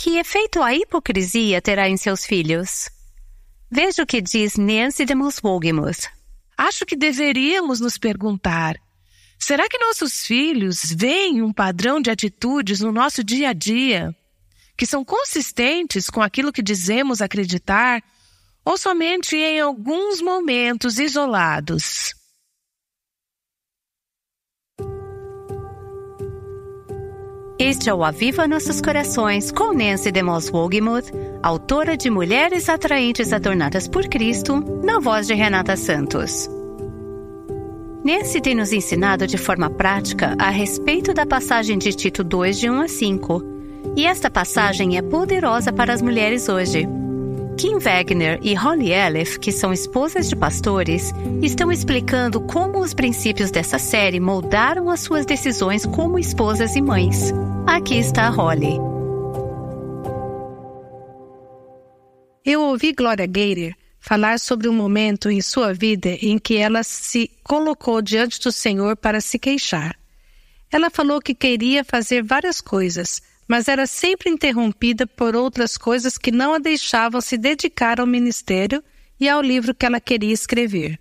Que efeito a hipocrisia terá em seus filhos? Veja o que diz Nancy DeMoss Wogemuth. Acho que deveríamos nos perguntar: será que nossos filhos veem um padrão de atitudes no nosso dia a dia que são consistentes com aquilo que dizemos acreditar, ou somente em alguns momentos isolados? Este é o Aviva Nossos Corações com Nancy DeMoss Wogemuth, autora de Mulheres Atraentes Adornadas por Cristo, na voz de Renata Santos. Nancy tem nos ensinado de forma prática a respeito da passagem de Tito 2, de 1 a 5. E esta passagem é poderosa para as mulheres hoje. Kim Wagner e Holly Aleph, que são esposas de pastores, estão explicando como os princípios dessa série moldaram as suas decisões como esposas e mães. Aqui está a Holly. Eu ouvi Gloria Gaynor falar sobre um momento em sua vida em que ela se colocou diante do Senhor para se queixar. Ela falou que queria fazer várias coisas, mas era sempre interrompida por outras coisas que não a deixavam se dedicar ao ministério e ao livro que ela queria escrever.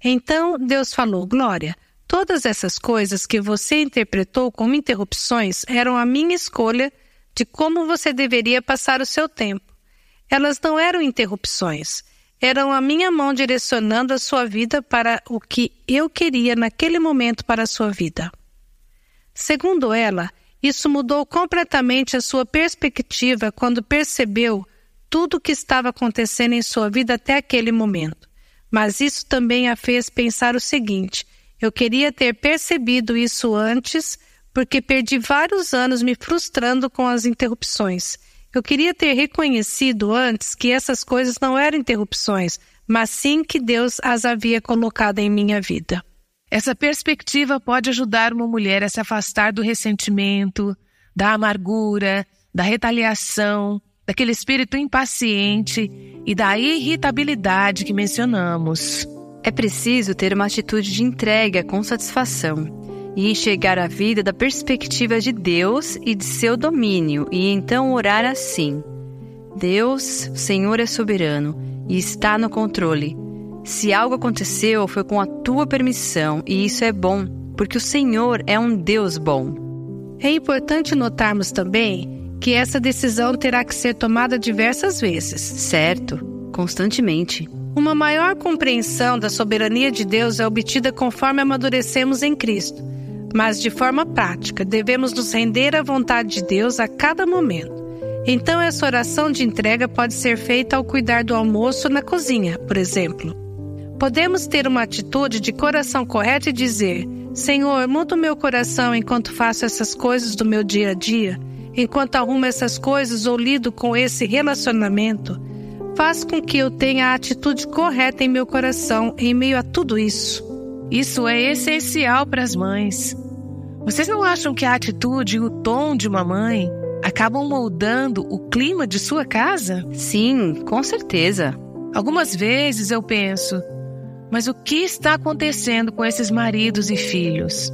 Então Deus falou: Glória, todas essas coisas que você interpretou como interrupções eram a minha escolha de como você deveria passar o seu tempo. Elas não eram interrupções, eram a minha mão direcionando a sua vida para o que eu queria naquele momento para a sua vida. Segundo ela, isso mudou completamente a sua perspectiva quando percebeu tudo o que estava acontecendo em sua vida até aquele momento. Mas isso também a fez pensar o seguinte: eu queria ter percebido isso antes, porque perdi vários anos me frustrando com as interrupções. Eu queria ter reconhecido antes que essas coisas não eram interrupções, mas sim que Deus as havia colocado em minha vida. Essa perspectiva pode ajudar uma mulher a se afastar do ressentimento, da amargura, da retaliação, daquele espírito impaciente e da irritabilidade que mencionamos. É preciso ter uma atitude de entrega com satisfação e enxergar a vida da perspectiva de Deus e de seu domínio, e então orar assim: Deus, o Senhor é soberano e está no controle. Se algo aconteceu, foi com a tua permissão, e isso é bom, porque o Senhor é um Deus bom. É importante notarmos também que essa decisão terá que ser tomada diversas vezes. Certo, constantemente. Uma maior compreensão da soberania de Deus é obtida conforme amadurecemos em Cristo, mas de forma prática, devemos nos render à vontade de Deus a cada momento. Então essa oração de entrega pode ser feita ao cuidar do almoço na cozinha, por exemplo. Podemos ter uma atitude de coração correto e dizer: Senhor, muda o meu coração enquanto faço essas coisas do meu dia a dia, enquanto arrumo essas coisas ou lido com esse relacionamento. Faz com que eu tenha a atitude correta em meu coração em meio a tudo isso. Isso é essencial para as mães. Vocês não acham que a atitude e o tom de uma mãe acabam moldando o clima de sua casa? Sim, com certeza. Algumas vezes eu penso: mas o que está acontecendo com esses maridos e filhos?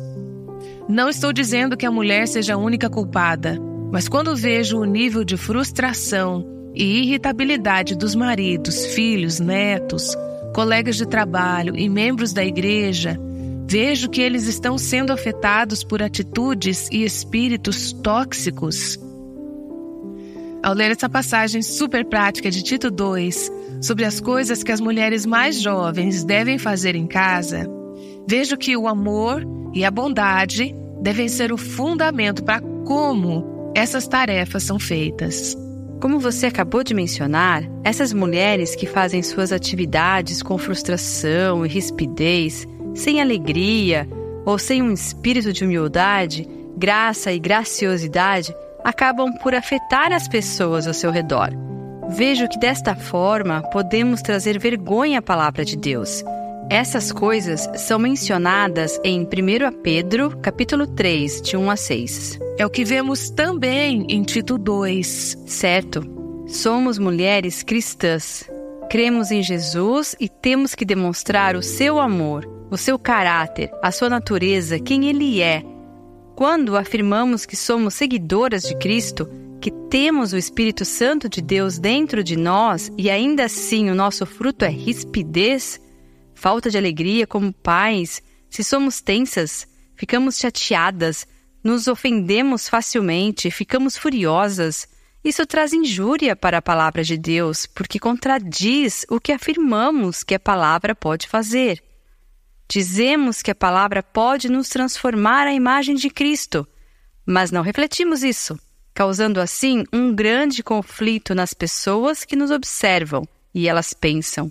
Não estou dizendo que a mulher seja a única culpada, mas quando vejo o nível de frustração e irritabilidade dos maridos, filhos, netos, colegas de trabalho e membros da igreja, vejo que eles estão sendo afetados por atitudes e espíritos tóxicos. Ao ler essa passagem super prática de Tito 2, sobre as coisas que as mulheres mais jovens devem fazer em casa, vejo que o amor e a bondade devem ser o fundamento para como essas tarefas são feitas. Como você acabou de mencionar, essas mulheres que fazem suas atividades com frustração e rispidez, sem alegria ou sem um espírito de humildade, graça e graciosidade, acabam por afetar as pessoas ao seu redor. Vejo que desta forma podemos trazer vergonha à palavra de Deus. Essas coisas são mencionadas em 1 Pedro, capítulo 3, de 1 a 6. É o que vemos também em Tito 2. Certo. Somos mulheres cristãs. Cremos em Jesus e temos que demonstrar o seu amor, o seu caráter, a sua natureza, quem Ele é. Quando afirmamos que somos seguidoras de Cristo, que temos o Espírito Santo de Deus dentro de nós e ainda assim o nosso fruto é rispidez, falta de alegria como pais, se somos tensas, ficamos chateadas, nos ofendemos facilmente, ficamos furiosas, isso traz injúria para a palavra de Deus, porque contradiz o que afirmamos que a palavra pode fazer. Dizemos que a palavra pode nos transformar à imagem de Cristo, mas não refletimos isso, causando assim um grande conflito nas pessoas que nos observam e elas pensam: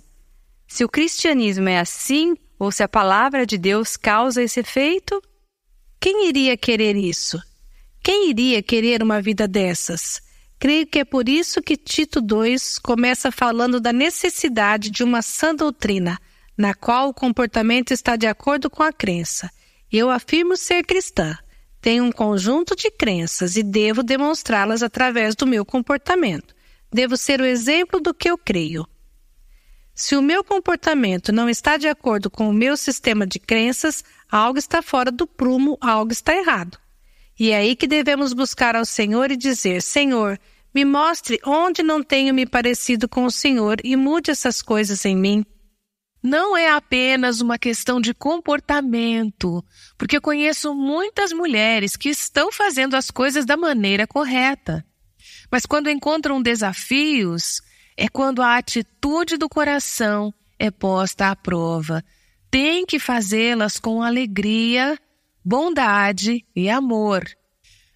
se o cristianismo é assim ou se a palavra de Deus causa esse efeito? Quem iria querer isso? Quem iria querer uma vida dessas? Creio que é por isso que Tito 2 começa falando da necessidade de uma sã doutrina, na qual o comportamento está de acordo com a crença. Eu afirmo ser cristã. Tenho um conjunto de crenças e devo demonstrá-las através do meu comportamento. Devo ser o exemplo do que eu creio. Se o meu comportamento não está de acordo com o meu sistema de crenças, algo está fora do prumo, algo está errado. E é aí que devemos buscar ao Senhor e dizer: Senhor, me mostre onde não tenho me parecido com o Senhor e mude essas coisas em mim. Não é apenas uma questão de comportamento, porque eu conheço muitas mulheres que estão fazendo as coisas da maneira correta. Mas quando encontram desafios, é quando a atitude do coração é posta à prova. Tem que fazê-las com alegria, bondade e amor.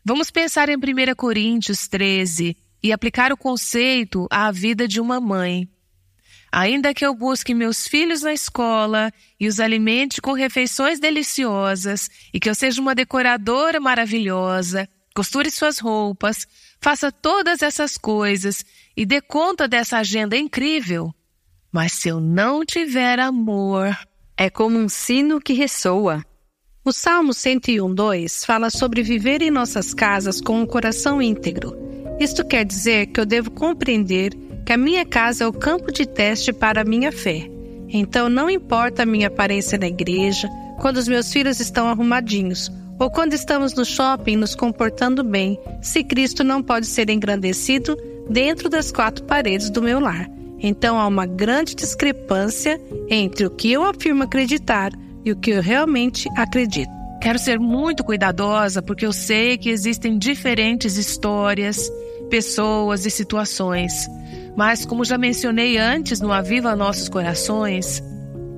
Vamos pensar em 1 Coríntios 13 e aplicar o conceito à vida de uma mãe. Ainda que eu busque meus filhos na escola e os alimente com refeições deliciosas e que eu seja uma decoradora maravilhosa, costure suas roupas, faça todas essas coisas e dê conta dessa agenda incrível, mas se eu não tiver amor, é como um sino que ressoa. O Salmo 101:2 fala sobre viver em nossas casas com um coração íntegro. Isto quer dizer que eu devo compreender que a minha casa é o campo de teste para a minha fé. Então não importa a minha aparência na igreja, quando os meus filhos estão arrumadinhos, ou quando estamos no shopping nos comportando bem, se Cristo não pode ser engrandecido dentro das 4 paredes do meu lar. Então há uma grande discrepância entre o que eu afirmo acreditar e o que eu realmente acredito. Quero ser muito cuidadosa porque eu sei que existem diferentes histórias, pessoas e situações. Mas, como já mencionei antes no Aviva Nossos Corações,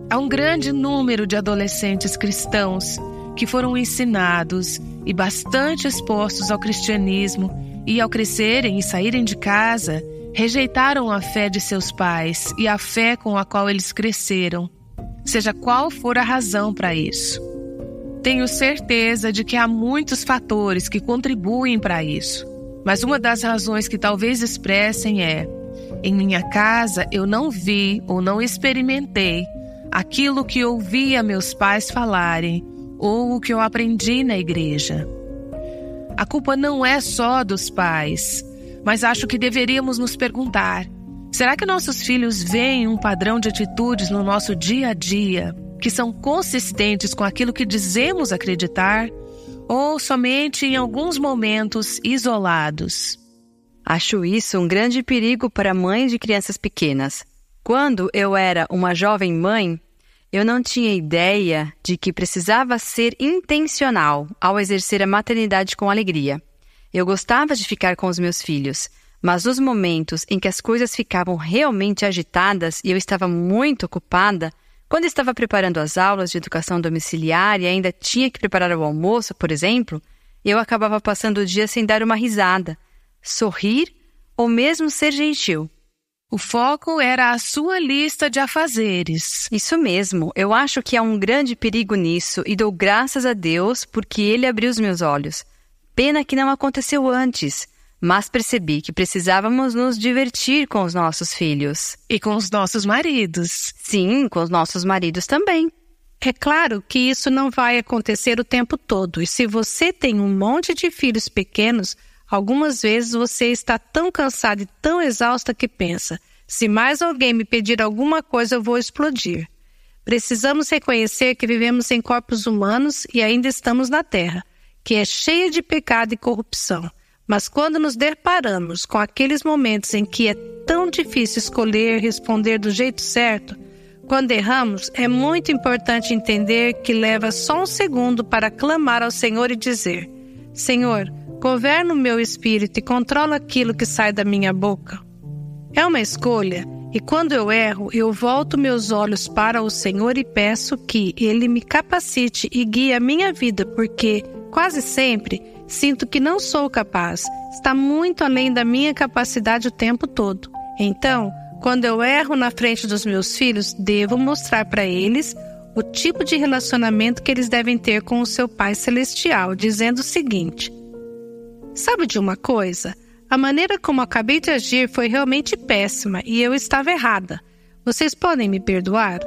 há um grande número de adolescentes cristãos que foram ensinados e bastante expostos ao cristianismo e, ao crescerem e saírem de casa, rejeitaram a fé de seus pais e a fé com a qual eles cresceram, seja qual for a razão para isso. Tenho certeza de que há muitos fatores que contribuem para isso, mas uma das razões que talvez expressem é: em minha casa eu não vi ou não experimentei aquilo que ouvia meus pais falarem ou o que eu aprendi na igreja. A culpa não é só dos pais, mas acho que deveríamos nos perguntar: será que nossos filhos veem um padrão de atitudes no nosso dia a dia que são consistentes com aquilo que dizemos acreditar, ou somente em alguns momentos isolados? Acho isso um grande perigo para mães de crianças pequenas. Quando eu era uma jovem mãe, eu não tinha ideia de que precisava ser intencional ao exercer a maternidade com alegria. Eu gostava de ficar com os meus filhos, mas os momentos em que as coisas ficavam realmente agitadas e eu estava muito ocupada, quando estava preparando as aulas de educação domiciliar e ainda tinha que preparar o almoço, por exemplo, eu acabava passando o dia sem dar uma risada, sorrir ou mesmo ser gentil. O foco era a sua lista de afazeres. Isso mesmo, eu acho que há um grande perigo nisso e dou graças a Deus porque Ele abriu os meus olhos. Pena que não aconteceu antes, mas percebi que precisávamos nos divertir com os nossos filhos. E com os nossos maridos. Sim, com os nossos maridos também. É claro que isso não vai acontecer o tempo todo, e se você tem um monte de filhos pequenos, algumas vezes você está tão cansada e tão exausta que pensa: se mais alguém me pedir alguma coisa, eu vou explodir. Precisamos reconhecer que vivemos em corpos humanos e ainda estamos na Terra, que é cheia de pecado e corrupção. Mas quando nos deparamos com aqueles momentos em que é tão difícil escolher responder do jeito certo, quando erramos, é muito importante entender que leva só um segundo para clamar ao Senhor e dizer: Senhor, governa o meu espírito e controla aquilo que sai da minha boca. É uma escolha, e quando eu erro, eu volto meus olhos para o Senhor e peço que Ele me capacite e guie a minha vida, porque, quase sempre, sinto que não sou capaz, está muito além da minha capacidade o tempo todo. Então, quando eu erro na frente dos meus filhos, devo mostrar para eles o tipo de relacionamento que eles devem ter com o seu Pai Celestial, dizendo o seguinte: sabe de uma coisa? A maneira como acabei de agir foi realmente péssima e eu estava errada. Vocês podem me perdoar?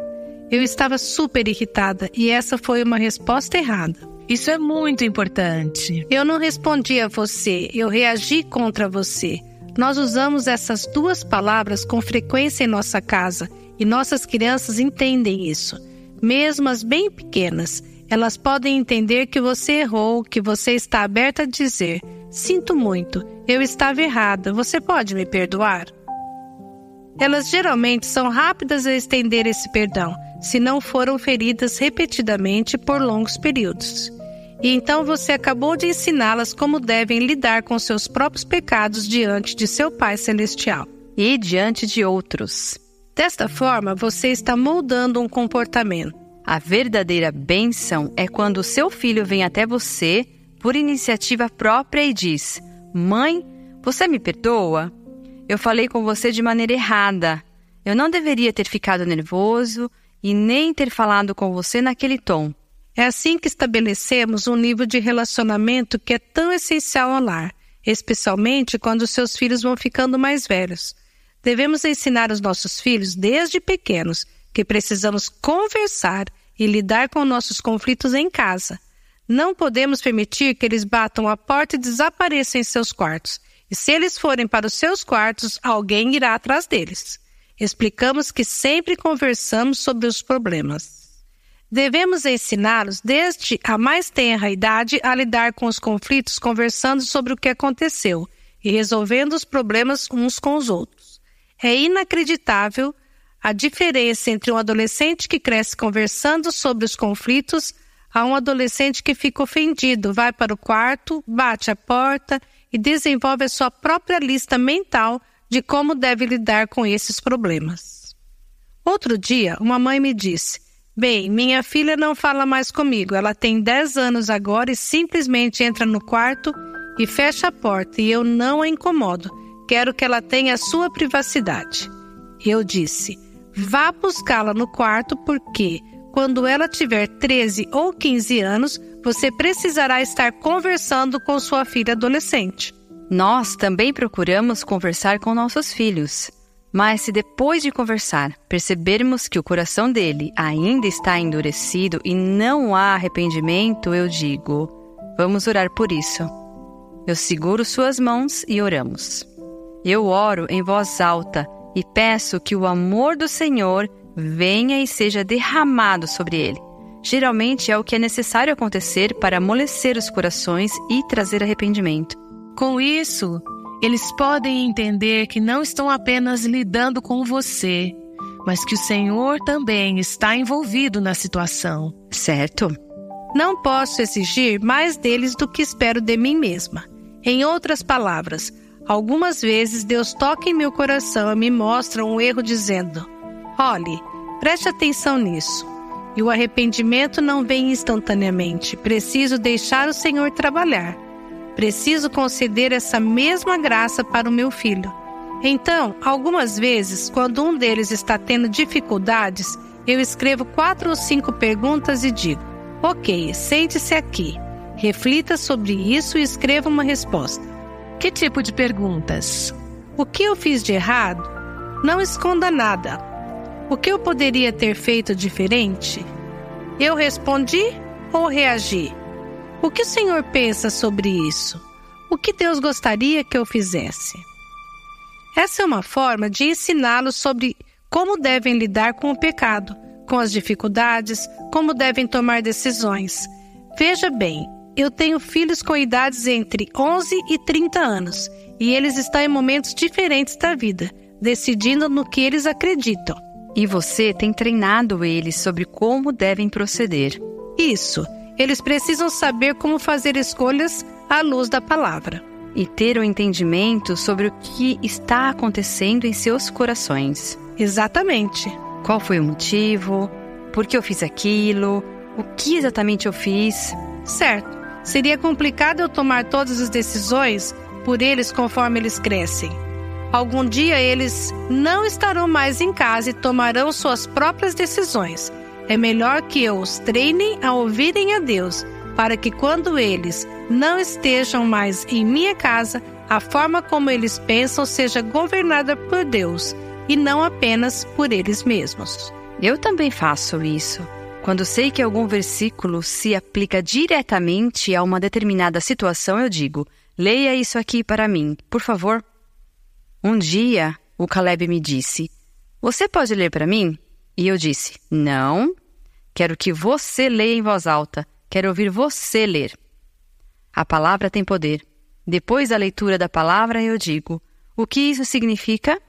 Eu estava super irritada e essa foi uma resposta errada. Isso é muito importante. Eu não respondi a você, eu reagi contra você. Nós usamos essas duas palavras com frequência em nossa casa e nossas crianças entendem isso. Mesmo as bem pequenas, elas podem entender que você errou, que você está aberta a dizer: sinto muito, eu estava errada, você pode me perdoar? Elas geralmente são rápidas a estender esse perdão, se não foram feridas repetidamente por longos períodos. E então você acabou de ensiná-las como devem lidar com seus próprios pecados diante de seu Pai Celestial. E diante de outros. Desta forma, você está moldando um comportamento. A verdadeira bênção é quando o seu filho vem até você por iniciativa própria e diz: Mãe, você me perdoa? Eu falei com você de maneira errada. Eu não deveria ter ficado nervoso e nem ter falado com você naquele tom. É assim que estabelecemos um nível de relacionamento que é tão essencial ao lar, especialmente quando seus filhos vão ficando mais velhos. Devemos ensinar os nossos filhos desde pequenos que precisamos conversar e lidar com nossos conflitos em casa. Não podemos permitir que eles batam a porta e desapareçam em seus quartos. E se eles forem para os seus quartos, alguém irá atrás deles. Explicamos que sempre conversamos sobre os problemas. Devemos ensiná-los desde a mais tenra idade a lidar com os conflitos conversando sobre o que aconteceu e resolvendo os problemas uns com os outros. É inacreditável a diferença entre um adolescente que cresce conversando sobre os conflitos a um adolescente que fica ofendido, vai para o quarto, bate a porta e desenvolve a sua própria lista mental de como deve lidar com esses problemas. Outro dia, uma mãe me disse: bem, minha filha não fala mais comigo, ela tem 10 anos agora e simplesmente entra no quarto e fecha a porta e eu não a incomodo, quero que ela tenha a sua privacidade. Eu disse: vá buscá-la no quarto porque, quando ela tiver 13 ou 15 anos, você precisará estar conversando com sua filha adolescente. Nós também procuramos conversar com nossos filhos. Mas se depois de conversar, percebermos que o coração dele ainda está endurecido e não há arrependimento, eu digo: vamos orar por isso. Eu seguro suas mãos e oramos. Eu oro em voz alta e peço que o amor do Senhor venha e seja derramado sobre ele. Geralmente é o que é necessário acontecer para amolecer os corações e trazer arrependimento. Com isso, eles podem entender que não estão apenas lidando com você, mas que o Senhor também está envolvido na situação. Certo? Não posso exigir mais deles do que espero de mim mesma. Em outras palavras, algumas vezes Deus toca em meu coração e me mostra um erro dizendo: olhe, preste atenção nisso. E o arrependimento não vem instantaneamente. Preciso deixar o Senhor trabalhar. Preciso conceder essa mesma graça para o meu filho. Então, algumas vezes, quando um deles está tendo dificuldades, eu escrevo 4 ou 5 perguntas e digo: ok, sente-se aqui. Reflita sobre isso e escreva uma resposta. Que tipo de perguntas? O que eu fiz de errado? Não esconda nada. O que eu poderia ter feito diferente? Eu respondi ou reagi? O que o Senhor pensa sobre isso? O que Deus gostaria que eu fizesse? Essa é uma forma de ensiná-los sobre como devem lidar com o pecado, com as dificuldades, como devem tomar decisões. Veja bem, Eu tenho filhos com idades entre 11 e 30 anos, e eles estão em momentos diferentes da vida, decidindo no que eles acreditam. E você tem treinado eles sobre como devem proceder. Isso, eles precisam saber como fazer escolhas à luz da palavra. E ter um entendimento sobre o que está acontecendo em seus corações. Exatamente. Qual foi o motivo? Por que eu fiz aquilo? O que exatamente eu fiz? Certo. Seria complicado eu tomar todas as decisões por eles conforme eles crescem. Algum dia eles não estarão mais em casa e tomarão suas próprias decisões. É melhor que eu os treine a ouvirem a Deus, para que quando eles não estejam mais em minha casa, a forma como eles pensam seja governada por Deus e não apenas por eles mesmos. Eu também faço isso. Quando sei que algum versículo se aplica diretamente a uma determinada situação, eu digo: leia isso aqui para mim, por favor. Um dia, o Caleb me disse: você pode ler para mim? E eu disse: não, quero que você leia em voz alta, quero ouvir você ler. A palavra tem poder. Depois da leitura da palavra, eu digo: o que isso significa?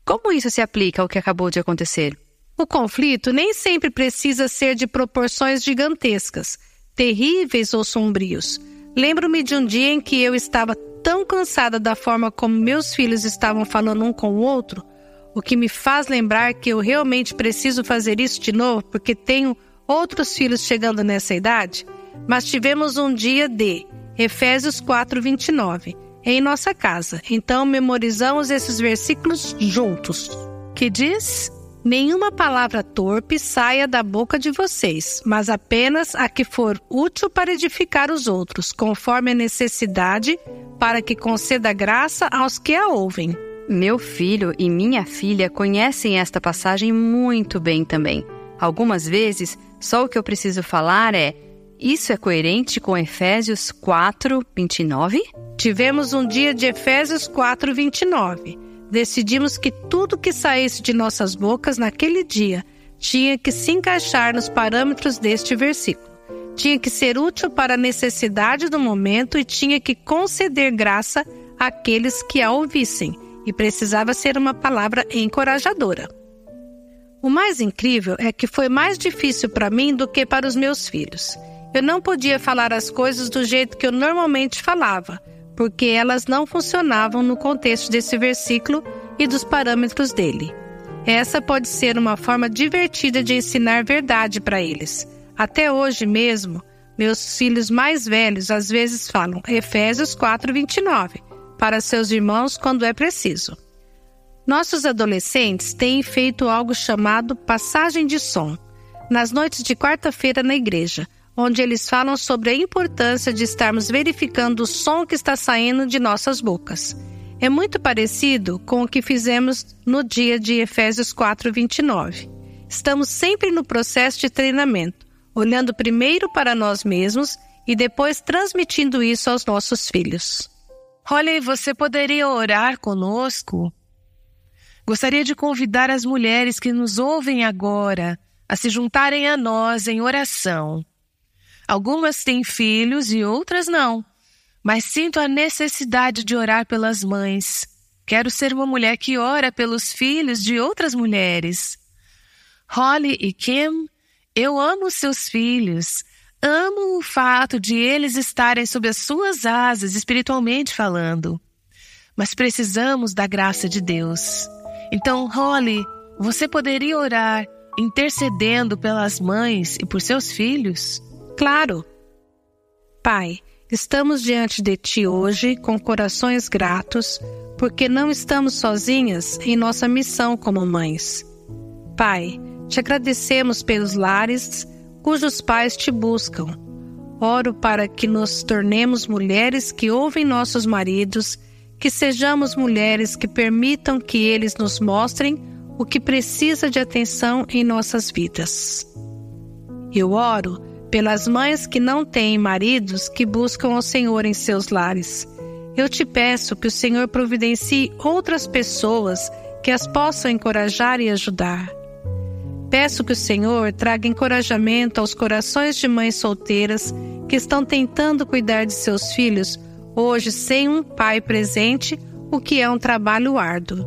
Como isso se aplica ao que acabou de acontecer? O conflito nem sempre precisa ser de proporções gigantescas, terríveis ou sombrios. Lembro-me de um dia em que eu estava tão cansada da forma como meus filhos estavam falando um com o outro, o que me faz lembrar que eu realmente preciso fazer isso de novo porque tenho outros filhos chegando nessa idade. Mas tivemos um dia de Efésios 4:29 em nossa casa, então memorizamos esses versículos juntos. Que diz: nenhuma palavra torpe saia da boca de vocês, mas apenas a que for útil para edificar os outros, conforme a necessidade, para que conceda graça aos que a ouvem. Meu filho e minha filha conhecem esta passagem muito bem também. Algumas vezes, só o que eu preciso falar é: isso é coerente com Efésios 4:29? Tivemos um dia de Efésios 4:29. Decidimos que tudo que saísse de nossas bocas naquele dia tinha que se encaixar nos parâmetros deste versículo. Tinha que ser útil para a necessidade do momento e tinha que conceder graça àqueles que a ouvissem. E precisava ser uma palavra encorajadora. O mais incrível é que foi mais difícil para mim do que para os meus filhos. Eu não podia falar as coisas do jeito que eu normalmente falava, porque elas não funcionavam no contexto desse versículo e dos parâmetros dele. Essa pode ser uma forma divertida de ensinar verdade para eles. Até hoje mesmo, meus filhos mais velhos às vezes falam Efésios 4:29 para seus irmãos quando é preciso. Nossos adolescentes têm feito algo chamado passagem de som, nas noites de quarta-feira na igreja, onde eles falam sobre a importância de estarmos verificando o som que está saindo de nossas bocas. É muito parecido com o que fizemos no dia de Efésios 4:29. Estamos sempre no processo de treinamento, olhando primeiro para nós mesmos e depois transmitindo isso aos nossos filhos. Holly, você poderia orar conosco? Gostaria de convidar as mulheres que nos ouvem agora a se juntarem a nós em oração. Algumas têm filhos e outras não, mas sinto a necessidade de orar pelas mães. Quero ser uma mulher que ora pelos filhos de outras mulheres. Holly e Kim, eu amo seus filhos. Amo o fato de eles estarem sob as suas asas, espiritualmente falando. Mas precisamos da graça de Deus. Então, Holly, você poderia orar intercedendo pelas mães e por seus filhos? Claro. Pai, estamos diante de Ti hoje com corações gratos, porque não estamos sozinhas em nossa missão como mães. Pai, Te agradecemos pelos lares cujos pais Te buscam. Oro para que nos tornemos mulheres que ouvem nossos maridos, que sejamos mulheres que permitam que eles nos mostrem o que precisa de atenção em nossas vidas. Eu oro pelas mães que não têm maridos que buscam ao Senhor em seus lares. Eu Te peço que o Senhor providencie outras pessoas que as possam encorajar e ajudar. Peço que o Senhor traga encorajamento aos corações de mães solteiras que estão tentando cuidar de seus filhos, hoje sem um pai presente, o que é um trabalho árduo.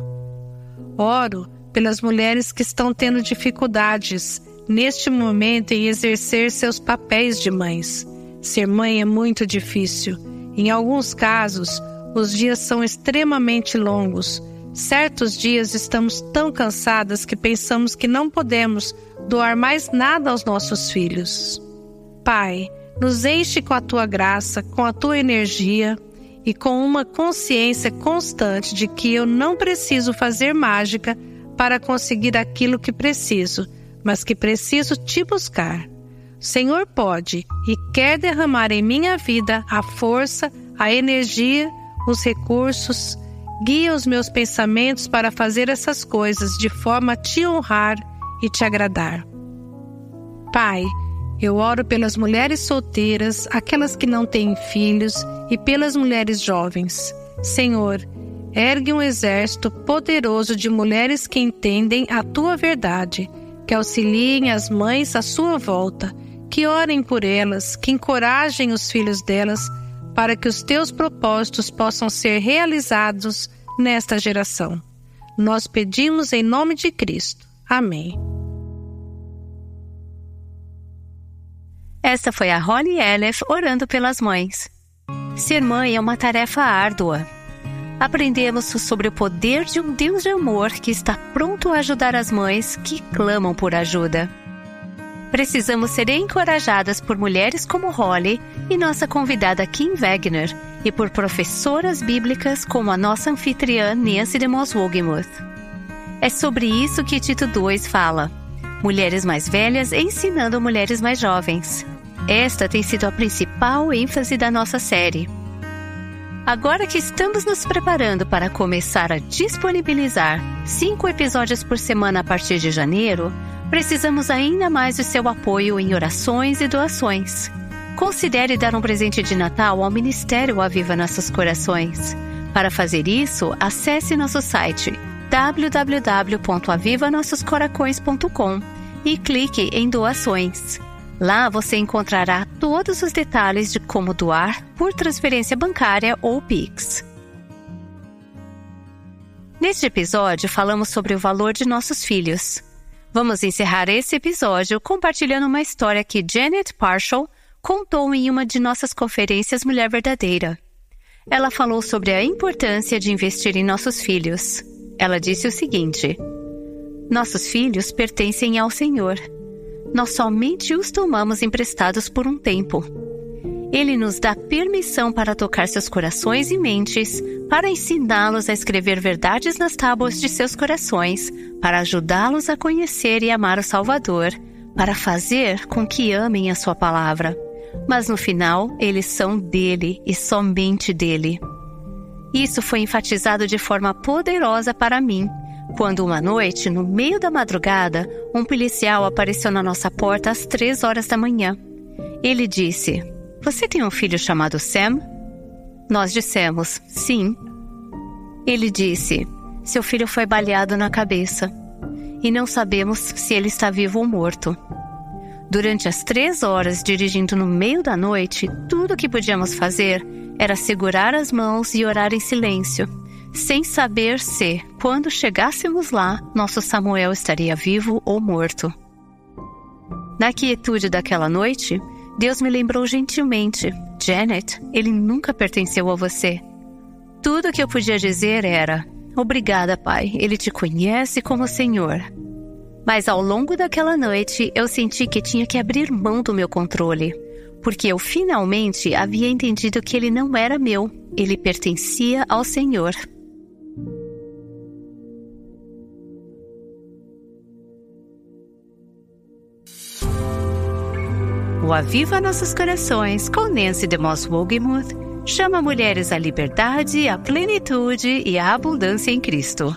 Oro pelas mulheres que estão tendo dificuldades neste momento em exercer seus papéis de mães. Ser mãe é muito difícil. Em alguns casos, os dias são extremamente longos. Certos dias estamos tão cansadas que pensamos que não podemos doar mais nada aos nossos filhos. Pai, nos enche com a Tua graça, com a Tua energia e com uma consciência constante de que eu não preciso fazer mágica para conseguir aquilo que preciso, mas que preciso Te buscar. O Senhor pode e quer derramar em minha vida a força, a energia, os recursos. Guia os meus pensamentos para fazer essas coisas de forma a Te honrar e Te agradar. Pai, eu oro pelas mulheres solteiras, aquelas que não têm filhos e pelas mulheres jovens. Senhor, ergue um exército poderoso de mulheres que entendem a Tua verdade, que auxiliem as mães à sua volta, que orem por elas, que encorajem os filhos delas, para que os Teus propósitos possam ser realizados nesta geração. Nós pedimos em nome de Cristo. Amém. Esta foi a Holly Elef orando pelas mães. Ser mãe é uma tarefa árdua. Aprendemos sobre o poder de um Deus de amor que está pronto a ajudar as mães que clamam por ajuda. Precisamos ser encorajadas por mulheres como Holly e nossa convidada Kim Wagner e por professoras bíblicas como a nossa anfitriã Nancy DeMoss Wogemuth. É sobre isso que Tito 2 fala. Mulheres mais velhas ensinando mulheres mais jovens. Esta tem sido a principal ênfase da nossa série. Agora que estamos nos preparando para começar a disponibilizar 5 episódios por semana a partir de janeiro, precisamos ainda mais do seu apoio em orações e doações. Considere dar um presente de Natal ao Ministério Aviva Nossos Corações. Para fazer isso, acesse nosso site www.avivanossoscoracões.com e clique em Doações. Lá você encontrará todos os detalhes de como doar por transferência bancária ou Pix. Neste episódio, falamos sobre o valor de nossos filhos. Vamos encerrar esse episódio compartilhando uma história que Janet Parshall contou em uma de nossas conferências Mulher Verdadeira. Ela falou sobre a importância de investir em nossos filhos. Ela disse o seguinte: nossos filhos pertencem ao Senhor. Nós somente os tomamos emprestados por um tempo. Ele nos dá permissão para tocar seus corações e mentes, para ensiná-los a escrever verdades nas tábuas de seus corações, para ajudá-los a conhecer e amar o Salvador, para fazer com que amem a sua palavra. Mas no final, eles são dele e somente dele. Isso foi enfatizado de forma poderosa para mim, quando uma noite, no meio da madrugada, um policial apareceu na nossa porta às 3 horas da manhã. Ele disse: "Você tem um filho chamado Sam?" Nós dissemos: "Sim." Ele disse: "Seu filho foi baleado na cabeça e não sabemos se ele está vivo ou morto." Durante as 3 horas dirigindo no meio da noite, tudo o que podíamos fazer era segurar as mãos e orar em silêncio, sem saber se, quando chegássemos lá, nosso Samuel estaria vivo ou morto. Na quietude daquela noite, Deus me lembrou gentilmente: "Janet, ele nunca pertenceu a você." Tudo o que eu podia dizer era: "Obrigada, Pai, ele te conhece como Senhor." Mas ao longo daquela noite, eu senti que tinha que abrir mão do meu controle, porque eu finalmente havia entendido que ele não era meu, ele pertencia ao Senhor. O Aviva Nossos Corações, com Nancy DeMoss Wogemuth, chama mulheres à liberdade, à plenitude e à abundância em Cristo.